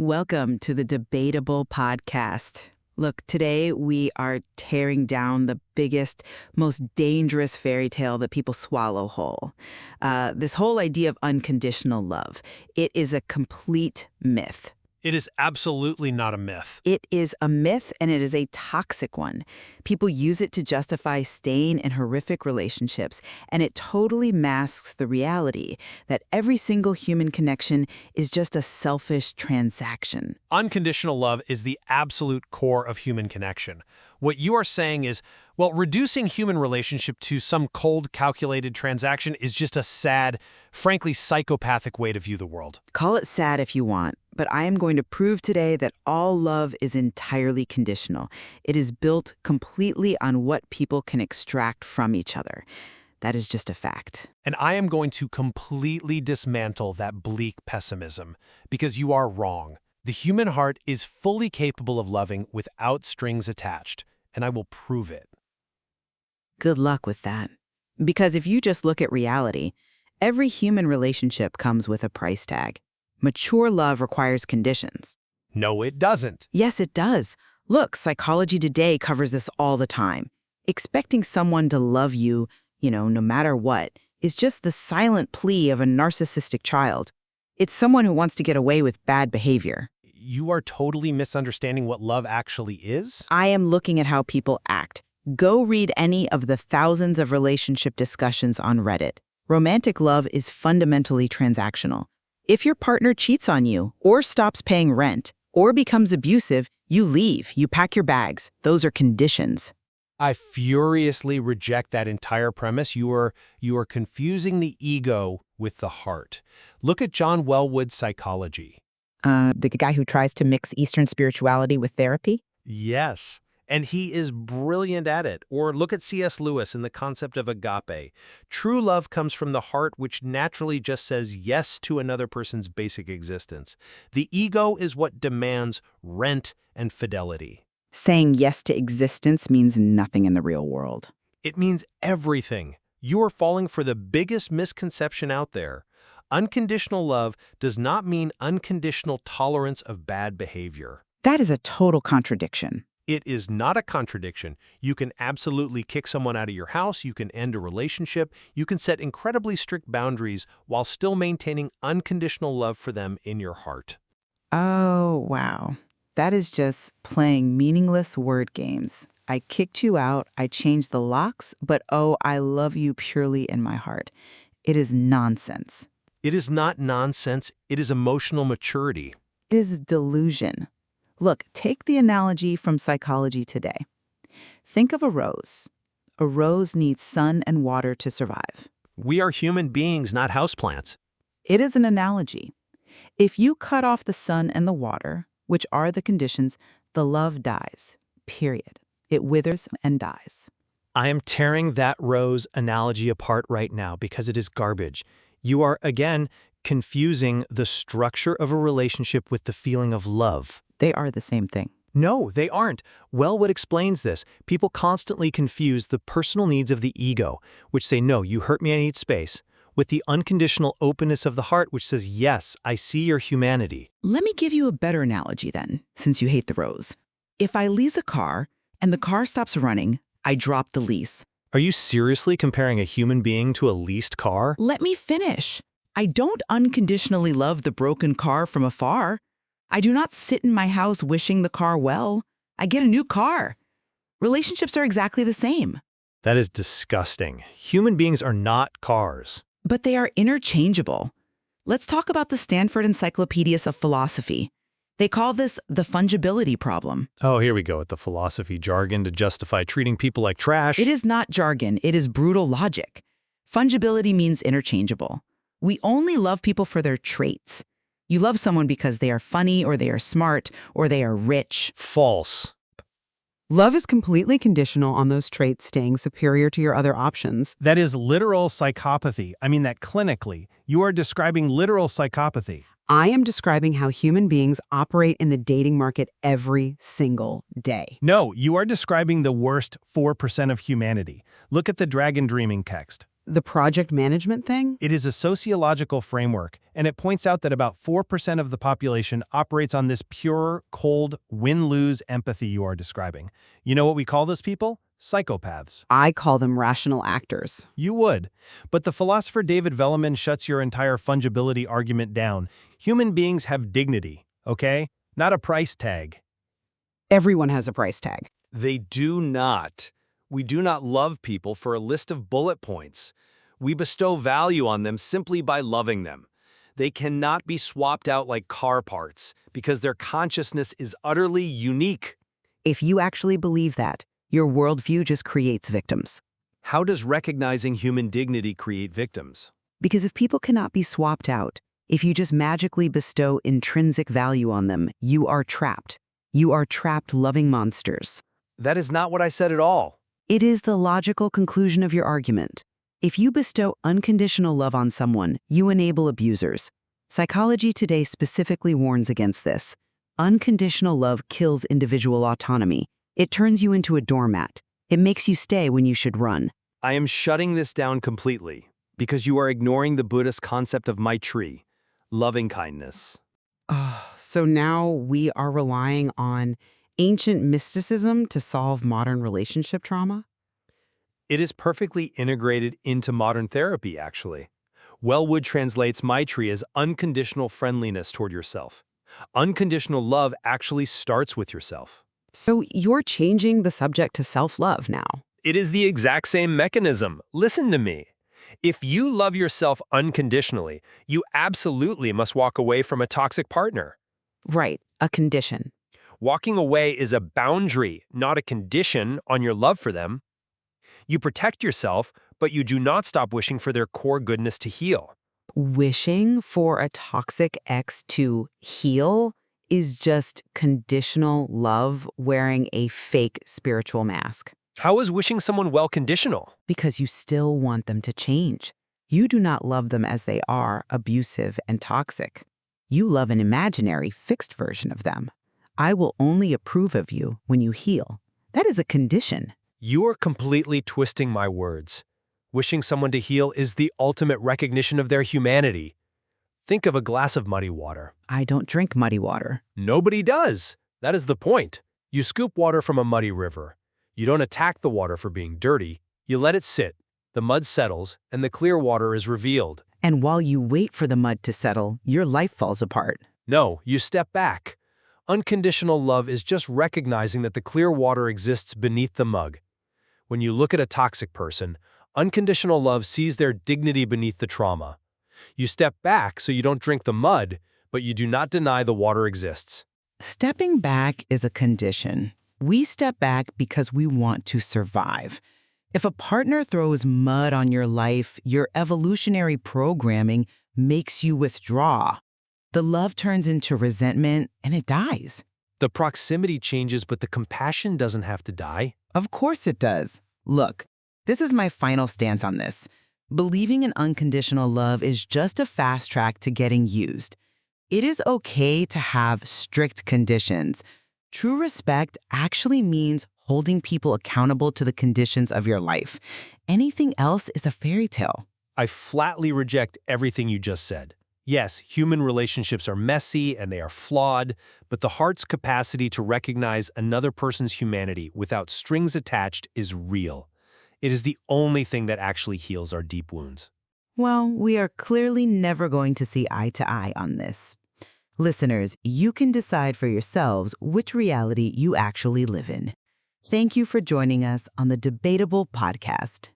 Welcome to the Debatable Podcast. Look, today we are tearing down the biggest, most dangerous fairy tale that people swallow whole. This whole idea of unconditional love. It is a complete myth. It is absolutely not a myth. It is a myth, and it is a toxic one. People use it to justify staying in horrific relationships, and it totally masks the reality that every single human connection is just a selfish transaction. Unconditional love is the absolute core of human connection. What you are saying is, well, reducing human relationship to some cold, calculated transaction is just a sad, frankly psychopathic way to view the world. Call it sad if you want, but I am going to prove today that all love is entirely conditional. It is built completely on what people can extract from each other. That is just a fact. And I am going to completely dismantle that bleak pessimism, because you are wrong. The human heart is fully capable of loving without strings attached, and I will prove it. Good luck with that. Because if you just look at reality, every human relationship comes with a price tag. Mature love requires conditions. No, it doesn't. Yes, it does. Look, Psychology Today covers this all the time. Expecting someone to love you, no matter what, is just the silent plea of a narcissistic child. It's someone who wants to get away with bad behavior. You are totally misunderstanding what love actually is? I am looking at how people act. Go read any of the thousands of relationship discussions on Reddit. Romantic love is fundamentally transactional. If your partner cheats on you, or stops paying rent, or becomes abusive, you leave, you pack your bags. Those are conditions. I furiously reject that entire premise. You are confusing the ego with the heart. Look at John Welwood's Psychology. The guy who tries to mix Eastern spirituality with therapy? Yes, and he is brilliant at it. Or look at C.S. Lewis in the concept of agape. True love comes from the heart, which naturally just says yes to another person's basic existence. The ego is what demands rent and fidelity. Saying yes to existence means nothing in the real world. It means everything. You are falling for the biggest misconception out there. Unconditional love does not mean unconditional tolerance of bad behavior. That is a total contradiction. It is not a contradiction. You can absolutely kick someone out of your house, you can end a relationship, you can set incredibly strict boundaries while still maintaining unconditional love for them in your heart. Oh, wow. That is just playing meaningless word games. I kicked you out, I changed the locks, but oh, I love you purely in my heart. It is nonsense. It is not nonsense, it is emotional maturity. It is delusion. Look, take the analogy from Psychology Today. Think of a rose. A rose needs sun and water to survive. We are human beings, not houseplants. It is an analogy. If you cut off the sun and the water, which are the conditions, the love dies, period. It withers and dies. I am tearing that rose analogy apart right now because it is garbage. You are, again, confusing the structure of a relationship with the feeling of love. They are the same thing. No, they aren't. Welwood explains this. People constantly confuse the personal needs of the ego, which say, no, you hurt me, I need space, with the unconditional openness of the heart, which says, yes, I see your humanity. Let me give you a better analogy then, since you hate the rose. If I lease a car and the car stops running, I drop the lease. Are you seriously comparing a human being to a leased car? Let me finish. I don't unconditionally love the broken car from afar. I do not sit in my house wishing the car well. I get a new car. Relationships are exactly the same. That is disgusting. Human beings are not cars. But they are interchangeable. Let's talk about the Stanford Encyclopedias of Philosophy. They call this the Fungibility Problem. Oh, here we go with the philosophy jargon to justify treating people like trash. It is not jargon, it is brutal logic. Fungibility means interchangeable. We only love people for their traits. You love someone because they are funny, or they are smart, or they are rich. False. Love is completely conditional on those traits staying superior to your other options. That is literal psychopathy. I mean that clinically. You are describing literal psychopathy. I am describing how human beings operate in the dating market every single day. No, you are describing the worst 4% of humanity. Look at the dragon dreaming text. The project management thing? It is a sociological framework, and it points out that about 4% of the population operates on this pure, cold, win-lose empathy you are describing. You know what we call those people? Psychopaths. I call them rational actors. You would. But the philosopher David Velleman shuts your entire fungibility argument down. Human beings have dignity, okay? Not a price tag. Everyone has a price tag. They do not. We do not love people for a list of bullet points. We bestow value on them simply by loving them. They cannot be swapped out like car parts because their consciousness is utterly unique. If you actually believe that, your worldview just creates victims. How does recognizing human dignity create victims? Because if people cannot be swapped out, if you just magically bestow intrinsic value on them, you are trapped. You are trapped loving monsters. That is not what I said at all. It is the logical conclusion of your argument. If you bestow unconditional love on someone, you enable abusers. Psychology Today specifically warns against this. Unconditional love kills individual autonomy. It turns you into a doormat. It makes you stay when you should run. I am shutting this down completely because you are ignoring the Buddhist concept of Maitri, loving kindness. So now we are relying on ancient mysticism to solve modern relationship trauma? It is perfectly integrated into modern therapy, actually. Wellwood translates Maitri as unconditional friendliness toward yourself. Unconditional love actually starts with yourself. So you're changing the subject to self-love now. It is the exact same mechanism. Listen to me. If you love yourself unconditionally, you absolutely must walk away from a toxic partner. Right, a condition. Walking away is a boundary, not a condition on your love for them. You protect yourself, but you do not stop wishing for their core goodness to heal. Wishing for a toxic ex to heal is just conditional love wearing a fake spiritual mask. How is wishing someone well conditional? Because you still want them to change. You do not love them as they are, abusive and toxic. You love an imaginary, fixed version of them. I will only approve of you when you heal. That is a condition. You are completely twisting my words. Wishing someone to heal is the ultimate recognition of their humanity. Think of a glass of muddy water. I don't drink muddy water. Nobody does. That is the point. You scoop water from a muddy river. You don't attack the water for being dirty. You let it sit. The mud settles, and the clear water is revealed. And while you wait for the mud to settle, your life falls apart. No, you step back. Unconditional love is just recognizing that the clear water exists beneath the mug. When you look at a toxic person, unconditional love sees their dignity beneath the trauma. You step back so you don't drink the mud, but you do not deny the water exists. Stepping back is a condition. We step back because we want to survive. If a partner throws mud on your life, your evolutionary programming makes you withdraw. The love turns into resentment and it dies. The proximity changes, but the compassion doesn't have to die. Of course it does. Look, this is my final stance on this. Believing in unconditional love is just a fast track to getting used. It is okay to have strict conditions. True respect actually means holding people accountable to the conditions of your life. Anything else is a fairy tale. I flatly reject everything you just said. Yes, human relationships are messy and they are flawed, but the heart's capacity to recognize another person's humanity without strings attached is real. It is the only thing that actually heals our deep wounds. Well, we are clearly never going to see eye to eye on this. Listeners, you can decide for yourselves which reality you actually live in. Thank you for joining us on the Debatable Podcast.